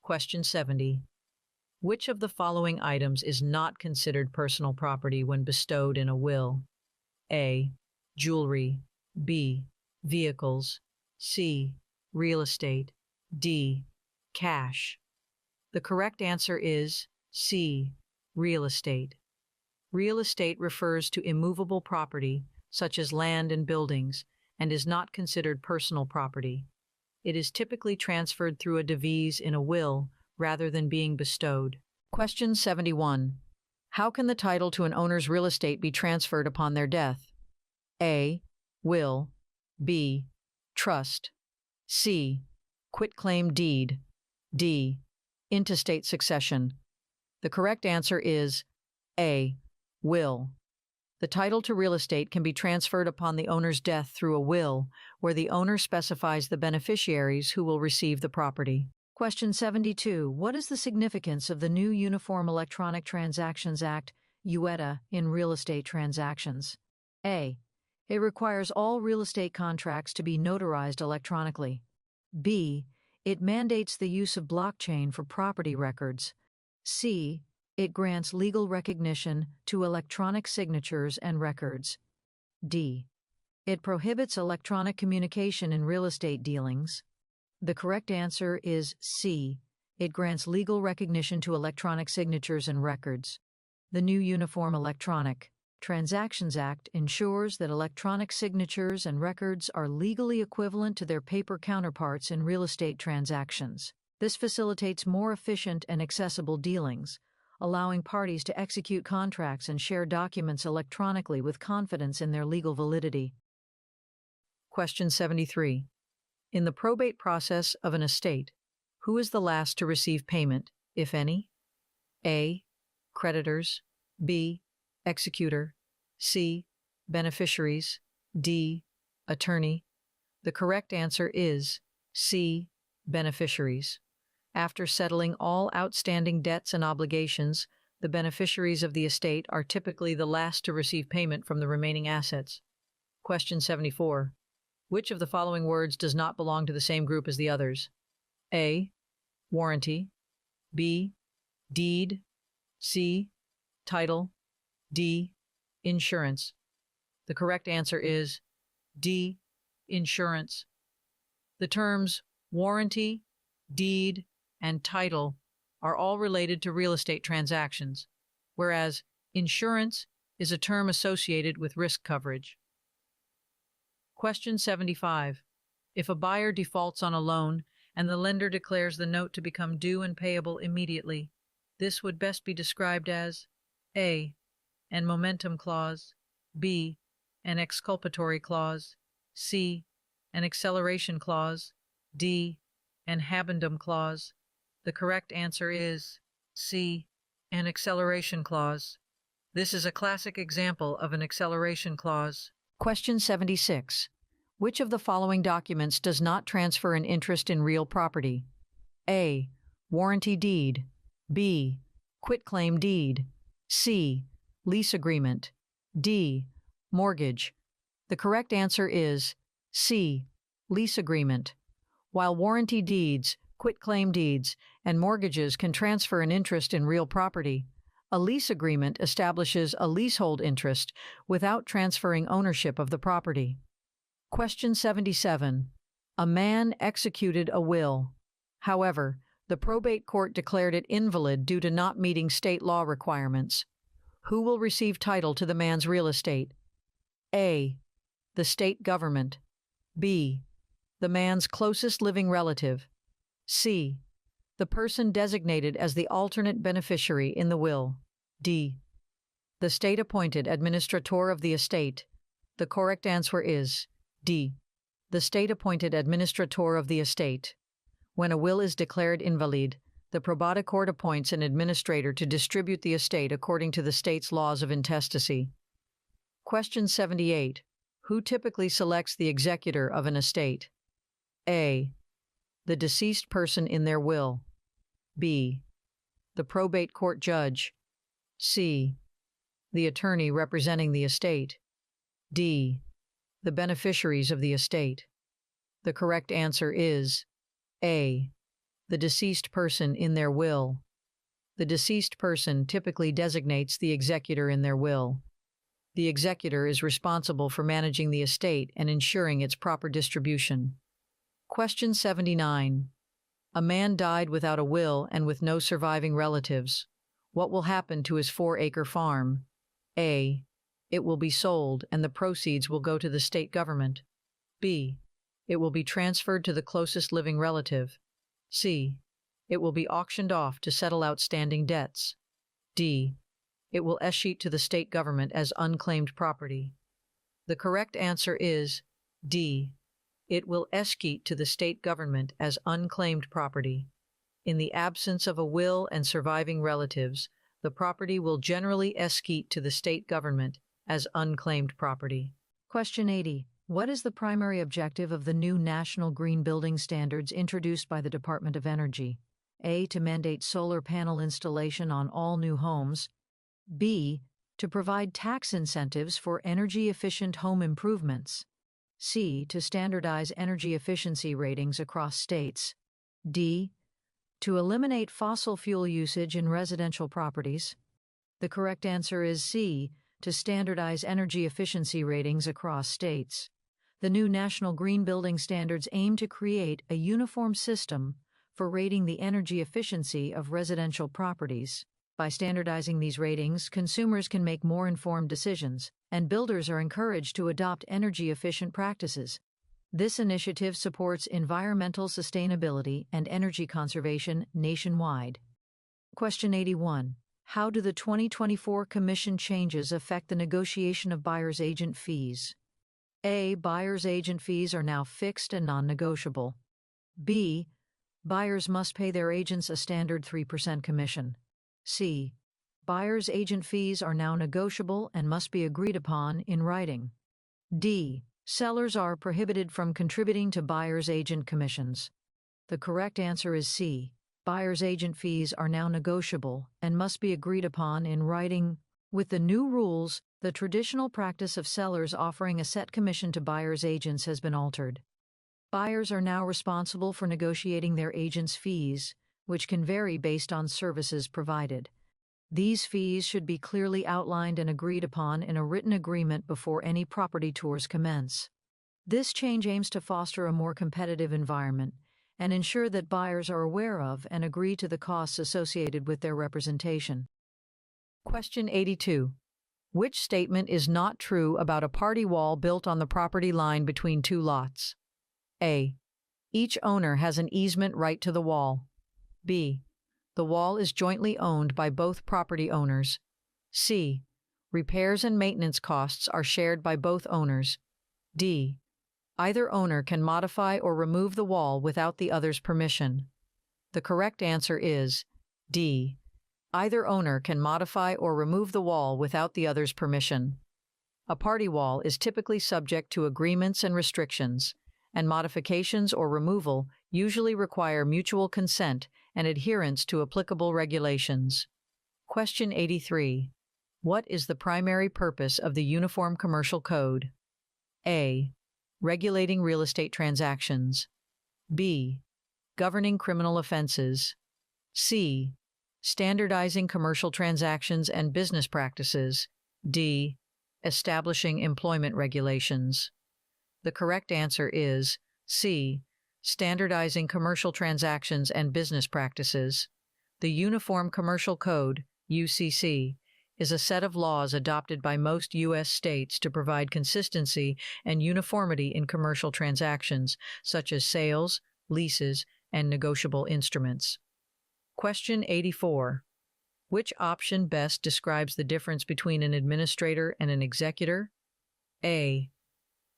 Question 70. Which of the following items is not considered personal property when bestowed in a will? A. Jewelry. B. Vehicles. C. Real estate. D. Cash. The correct answer is C. Real estate. Real estate refers to immovable property, such as land and buildings, and is not considered personal property. It is typically transferred through a devise in a will rather than being bestowed. Question 71. How can the title to an owner's real estate be transferred upon their death? A. Will. B. Trust. C. Quitclaim deed. D. Intestate succession. The correct answer is A. Will. The title to real estate can be transferred upon the owner's death through a will, where the owner specifies the beneficiaries who will receive the property. Question 72. What is the significance of the new Uniform Electronic Transactions Act, UETA, in real estate transactions? A. It requires all real estate contracts to be notarized electronically. B. It mandates the use of blockchain for property records. C. It grants legal recognition to electronic signatures and records. D. It prohibits electronic communication in real estate dealings. The correct answer is C. It grants legal recognition to electronic signatures and records. The new Uniform Electronic Transactions Act ensures that electronic signatures and records are legally equivalent to their paper counterparts in real estate transactions. This facilitates more efficient and accessible dealings, allowing parties to execute contracts and share documents electronically with confidence in their legal validity. Question 73. In the probate process of an estate, who is the last to receive payment, if any? A. Creditors. B. Executor. C. Beneficiaries. D. Attorney. The correct answer is C. Beneficiaries. After settling all outstanding debts and obligations, the beneficiaries of the estate are typically the last to receive payment from the remaining assets. Question 74. Which of the following words does not belong to the same group as the others? A. Warranty. B. Deed. C. Title. D. Insurance. The correct answer is D. Insurance. The terms warranty, deed, and title are all related to real estate transactions, whereas insurance is a term associated with risk coverage. Question 75. If a buyer defaults on a loan and the lender declares the note to become due and payable immediately, this would best be described as A. An momentum clause, B. An exculpatory clause, C. An acceleration clause, D. An habendum clause. The correct answer is C. An acceleration clause. This is a classic example of an acceleration clause. Question 76. Which of the following documents does not transfer an interest in real property? A. Warranty deed. B. Quitclaim deed. C. Lease agreement. D. Mortgage. The correct answer is C. Lease agreement. While warranty deeds, quitclaim deeds, and mortgages can transfer an interest in real property, a lease agreement establishes a leasehold interest without transferring ownership of the property. Question 77. A man executed a will. However, the probate court declared it invalid due to not meeting state law requirements. Who will receive title to the man's real estate? A. The state government. B. The man's closest living relative. C. The person designated as the alternate beneficiary in the will. D. The state-appointed administrator of the estate. The correct answer is D. The state-appointed administrator of the estate. When a will is declared invalid, the probate court appoints an administrator to distribute the estate according to the state's laws of intestacy. Question 78. Who typically selects the executor of an estate? A. The deceased person in their will. B. The probate court judge. C. The attorney representing the estate. D. The beneficiaries of the estate. The correct answer is A. The deceased person in their will. The deceased person typically designates the executor in their will. The executor is responsible for managing the estate and ensuring its proper distribution. Question 79. A man died without a will and with no surviving relatives. What will happen to his 4-acre farm? A. It will be sold and the proceeds will go to the state government. B. It will be transferred to the closest living relative. C. It will be auctioned off to settle outstanding debts. D. It will escheat to the state government as unclaimed property. The correct answer is D. It will escheat to the state government as unclaimed property. In the absence of a will and surviving relatives, the property will generally escheat to the state government as unclaimed property. Question 80. What is the primary objective of the new National Green Building Standards introduced by the Department of Energy? A. To mandate solar panel installation on all new homes. B. To provide tax incentives for energy-efficient home improvements. C. To standardize energy efficiency ratings across states. D. To eliminate fossil fuel usage in residential properties. The correct answer is C. To standardize energy efficiency ratings across states. The new National Green Building Standards aim to create a uniform system for rating the energy efficiency of residential properties. By standardizing these ratings, consumers can make more informed decisions, and builders are encouraged to adopt energy-efficient practices. This initiative supports environmental sustainability and energy conservation nationwide. Question 81. How do the 2024 Commission changes affect the negotiation of buyer's agent fees? A. Buyer's agent fees are now fixed and non-negotiable. B. Buyers must pay their agents a standard 3% commission. C. Buyer's agent fees are now negotiable and must be agreed upon in writing. D. Sellers are prohibited from contributing to buyer's agent commissions. The correct answer is C. Buyer's agent fees are now negotiable and must be agreed upon in writing. With the new rules, the traditional practice of sellers offering a set commission to buyer's agents has been altered. Buyers are now responsible for negotiating their agents' fees, which can vary based on services provided. These fees should be clearly outlined and agreed upon in a written agreement before any property tours commence. This change aims to foster a more competitive environment and ensure that buyers are aware of and agree to the costs associated with their representation. Question 82. Which statement is not true about a party wall built on the property line between two lots? A. Each owner has an easement right to the wall. B. The wall is jointly owned by both property owners. C. Repairs and maintenance costs are shared by both owners. D. Either owner can modify or remove the wall without the other's permission. The correct answer is D. Either owner can modify or remove the wall without the other's permission. A party wall is typically subject to agreements and restrictions, and modifications or removal usually require mutual consent and adherence to applicable regulations. Question 83. What is the primary purpose of the Uniform Commercial Code? A. Regulating real estate transactions. B. Governing criminal offenses. C. Standardizing commercial transactions and business practices. D. Establishing employment regulations. The correct answer is C. Standardizing commercial transactions and business practices. The Uniform Commercial Code, UCC, is a set of laws adopted by most U.S. states to provide consistency and uniformity in commercial transactions, such as sales, leases, and negotiable instruments. Question 84. Which option best describes the difference between an administrator and an executor? A.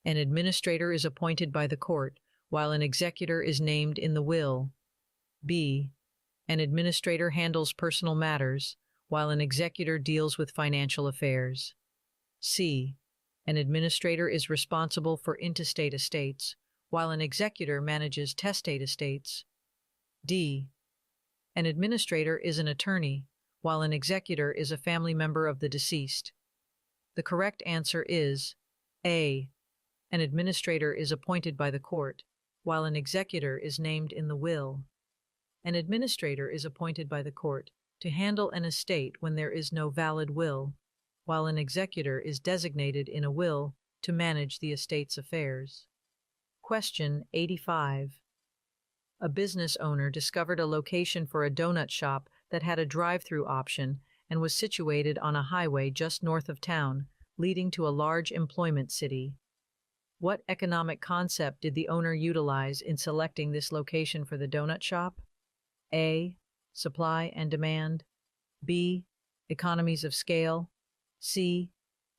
An administrator is appointed by the court, while an executor is named in the will. B. An administrator handles personal matters, while an executor deals with financial affairs. C. An administrator is responsible for intestate estates, while an executor manages testate estates. D. An administrator is an attorney, while an executor is a family member of the deceased. The correct answer is A. An administrator is appointed by the court, while an executor is named in the will. An administrator is appointed by the court to handle an estate when there is no valid will, while an executor is designated in a will to manage the estate's affairs. Question 85. A business owner discovered a location for a donut shop that had a drive-through option and was situated on a highway just north of town, leading to a large employment city. What economic concept did the owner utilize in selecting this location for the donut shop? A. Supply and demand. B. Economies of scale. C.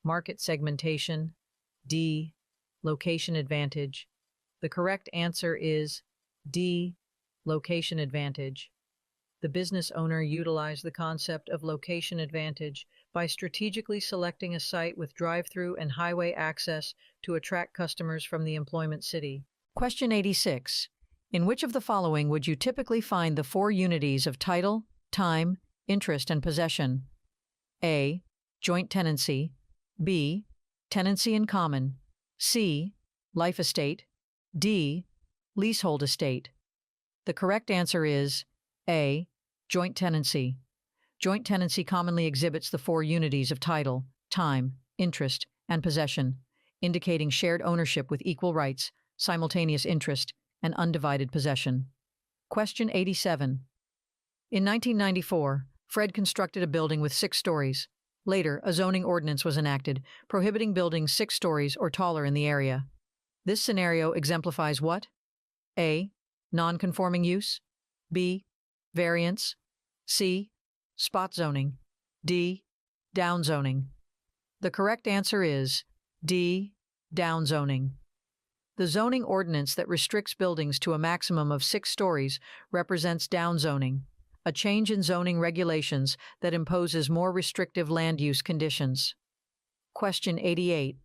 Market segmentation. D. Location advantage. The correct answer is D. Location advantage. The business owner utilized the concept of location advantage by strategically selecting a site with drive-through and highway access to attract customers from the employment city. Question 86. In which of the following would you typically find the four unities of title, time, interest, and possession? A. Joint tenancy. B. Tenancy in common. C. Life estate. D. Leasehold estate. The correct answer is A. Joint tenancy. Joint tenancy commonly exhibits the four unities of title, time, interest, and possession, indicating shared ownership with equal rights, simultaneous interest, and undivided possession. Question 87. In 1994, Fred constructed a building with 6 stories. Later, a zoning ordinance was enacted, prohibiting buildings 6 stories or taller in the area. This scenario exemplifies what? A. Non-conforming use. B. Variance. C. Spot zoning. D. Down zoning. The correct answer is D. Down zoning. The zoning ordinance that restricts buildings to a maximum of 6 stories represents down zoning, a change in zoning regulations that imposes more restrictive land use conditions. Question 88.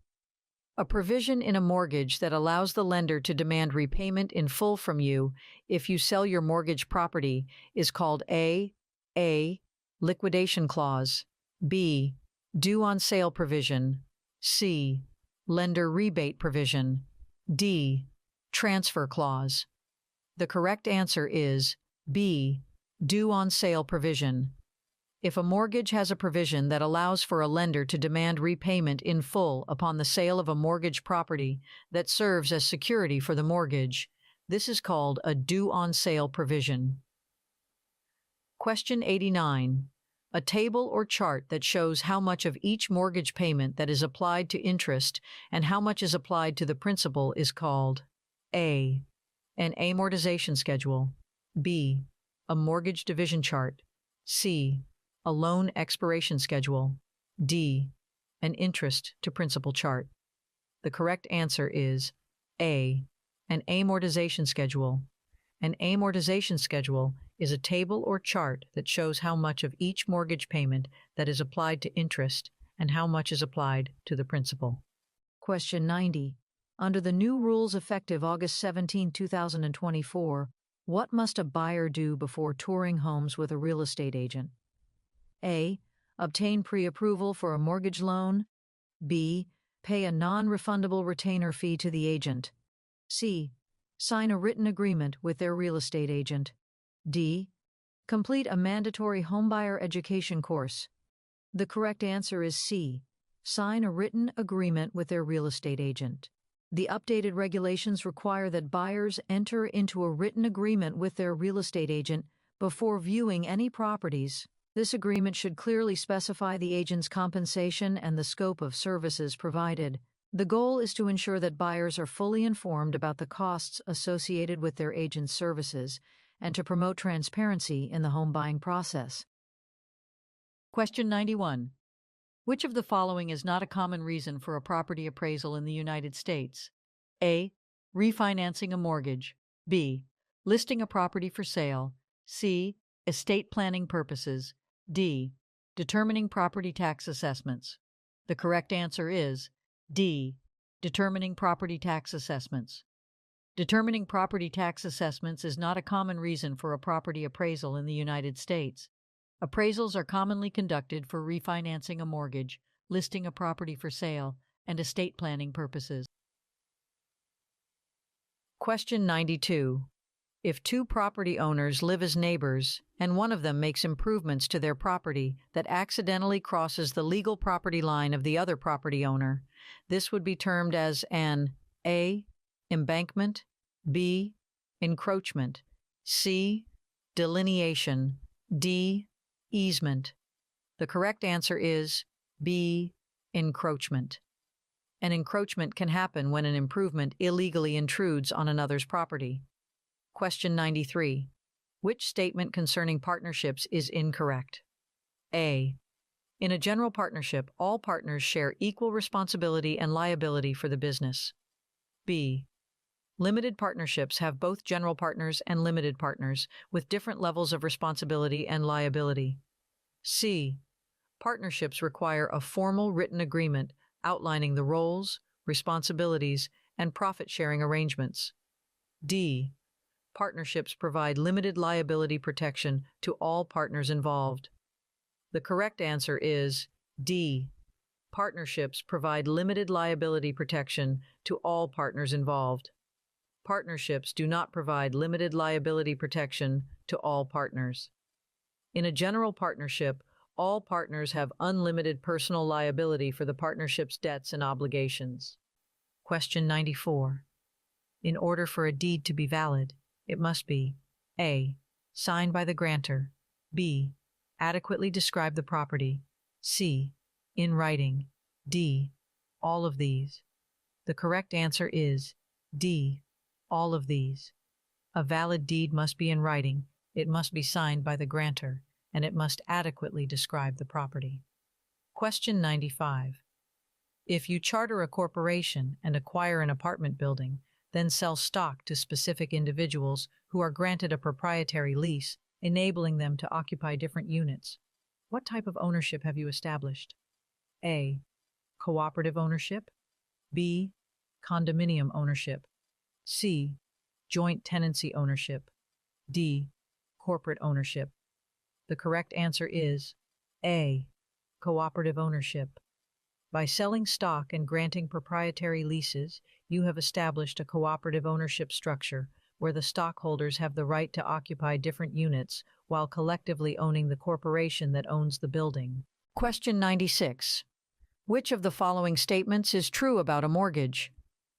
A provision in a mortgage that allows the lender to demand repayment in full from you if you sell your mortgage property is called A. Liquidation clause. B. Due on sale provision. C. Lender rebate provision. D. Transfer clause. The correct answer is B. Due on sale provision. If a mortgage has a provision that allows for a lender to demand repayment in full upon the sale of a mortgage property that serves as security for the mortgage, this is called a due on sale provision. Question 89. A table or chart that shows how much of each mortgage payment that is applied to interest and how much is applied to the principal is called A. An amortization schedule. B. A mortgage division chart. C. A loan expiration schedule. D. An interest to principal chart. The correct answer is A. An amortization schedule. An amortization schedule is a table or chart that shows how much of each mortgage payment that is applied to interest and how much is applied to the principal. Question 90. Under the new rules effective August 17, 2024, what must a buyer do before touring homes with a real estate agent? A. Obtain pre-approval for a mortgage loan. B. Pay a non-refundable retainer fee to the agent. C. Sign a written agreement with their real estate agent. D. Complete a mandatory homebuyer education course. The correct answer is C. Sign a written agreement with their real estate agent. The updated regulations require that buyers enter into a written agreement with their real estate agent before viewing any properties. This agreement should clearly specify the agent's compensation and the scope of services provided. The goal is to ensure that buyers are fully informed about the costs associated with their agent's services and to promote transparency in the home buying process. Question 91. Which of the following is not a common reason for a property appraisal in the United States? A. Refinancing a mortgage. B. Listing a property for sale. C. Estate planning purposes. D. Determining property tax assessments. The correct answer is D. Determining property tax assessments. Determining property tax assessments is not a common reason for a property appraisal in the United States. Appraisals are commonly conducted for refinancing a mortgage, listing a property for sale, and estate planning purposes. Question 92. If two property owners live as neighbors and one of them makes improvements to their property that accidentally crosses the legal property line of the other property owner, this would be termed as an A. Embankment, B. Encroachment, C. Delineation, D. Easement. The correct answer is B. Encroachment. An encroachment can happen when an improvement illegally intrudes on another's property. Question 93. Which statement concerning partnerships is incorrect? A. In a general partnership, all partners share equal responsibility and liability for the business. B. Limited partnerships have both general partners and limited partners with different levels of responsibility and liability. C. Partnerships require a formal written agreement outlining the roles, responsibilities, and profit-sharing arrangements. D. Partnerships provide limited liability protection to all partners involved. The correct answer is D. Partnerships provide limited liability protection to all partners involved. Partnerships do not provide limited liability protection to all partners. In a general partnership, all partners have unlimited personal liability for the partnership's debts and obligations. Question 94. In order for a deed to be valid, it must be A. Signed by the grantor. B. Adequately describe the property. C. In writing. D. All of these. The correct answer is D. All of these. A valid deed must be in writing, it must be signed by the grantor, and it must adequately describe the property. Question 95. If you charter a corporation and acquire an apartment building, then sell stock to specific individuals who are granted a proprietary lease, enabling them to occupy different units, what type of ownership have you established? A. Cooperative ownership. B. Condominium ownership. C. Joint tenancy ownership. D. Corporate ownership. The correct answer is A. Cooperative ownership. By selling stock and granting proprietary leases, you have established a cooperative ownership structure where the stockholders have the right to occupy different units while collectively owning the corporation that owns the building. Question 96. Which of the following statements is true about a mortgage?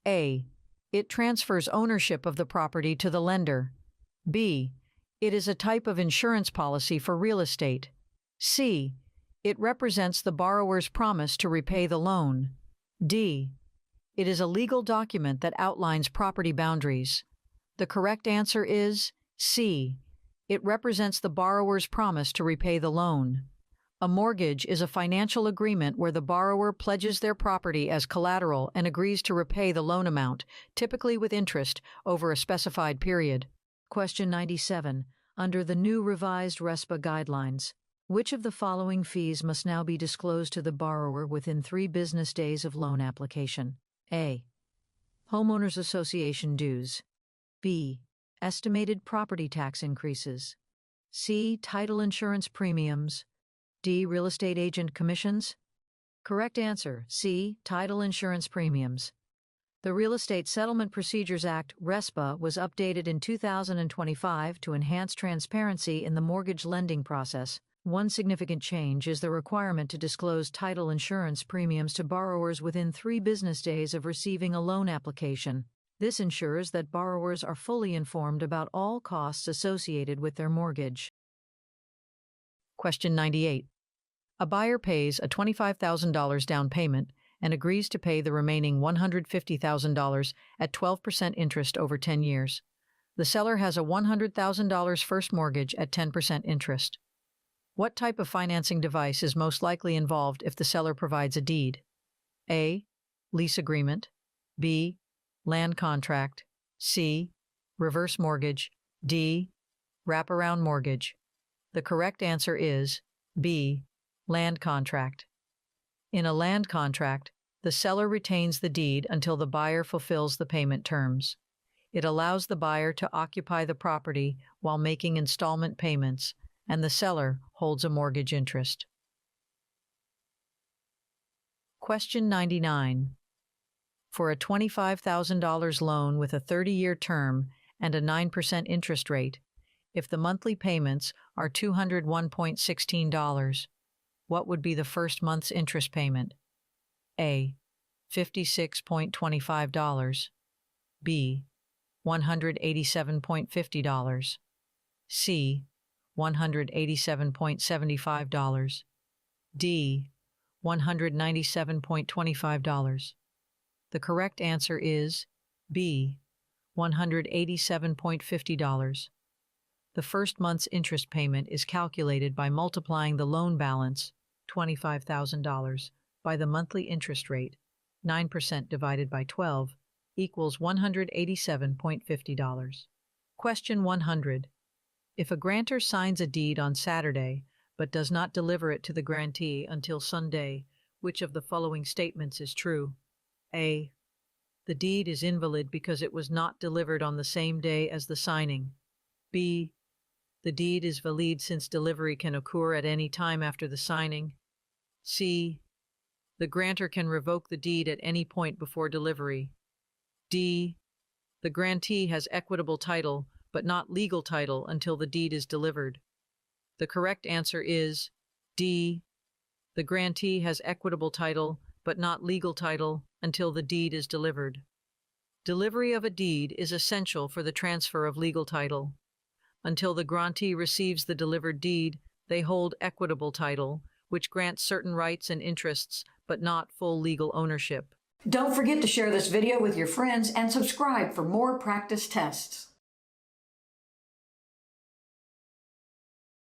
A. It transfers ownership of the property to the lender. B. It is a type of insurance policy for real estate. C. It represents the borrower's promise to repay the loan. D. It is a legal document that outlines property boundaries. The correct answer is C. It represents the borrower's promise to repay the loan. A mortgage is a financial agreement where the borrower pledges their property as collateral and agrees to repay the loan amount, typically with interest, over a specified period. Question 97. Under the new revised RESPA guidelines, which of the following fees must now be disclosed to the borrower within 3 business days of loan application? A. Homeowners Association dues. B. Estimated property tax increases. C. Title insurance premiums. D. Real estate agent commissions? Correct answer, C. Title insurance premiums. The Real Estate Settlement Procedures Act, RESPA, was updated in 2025 to enhance transparency in the mortgage lending process. One significant change is the requirement to disclose title insurance premiums to borrowers within 3 business days of receiving a loan application. This ensures that borrowers are fully informed about all costs associated with their mortgage. Question 98. A buyer pays a $25,000 down payment and agrees to pay the remaining $150,000 at 12% interest over 10 years. The seller has a $100,000 first mortgage at 10% interest. What type of financing device is most likely involved if the seller provides a deed? A. Lease agreement. B. Land contract. C. Reverse mortgage. D. Wraparound mortgage. The correct answer is B. Land contract. In a land contract, the seller retains the deed until the buyer fulfills the payment terms. It allows the buyer to occupy the property while making installment payments, and the seller holds a mortgage interest. Question 99. For a $25,000 loan with a 30-year term and a 9% interest rate, if the monthly payments are $201.16, what would be the first month's interest payment? A. $56.25. B. $187.50. C. $187.75. D. $197.25. The correct answer is B. $187.50. The first month's interest payment is calculated by multiplying the loan balance, $25,000, by the monthly interest rate, 9% divided by 12, equals $187.50. Question 100. If a grantor signs a deed on Saturday but does not deliver it to the grantee until Sunday, which of the following statements is true? A. The deed is invalid because it was not delivered on the same day as the signing. B. The deed is valid since delivery can occur at any time after the signing. C. The grantor can revoke the deed at any point before delivery. D. The grantee has equitable title, but not legal title until the deed is delivered. The correct answer is D. The grantee has equitable title, but not legal title until the deed is delivered. Delivery of a deed is essential for the transfer of legal title. Until the grantee receives the delivered deed, they hold equitable title, which grants certain rights and interests, but not full legal ownership. Don't forget to share this video with your friends and subscribe for more practice tests.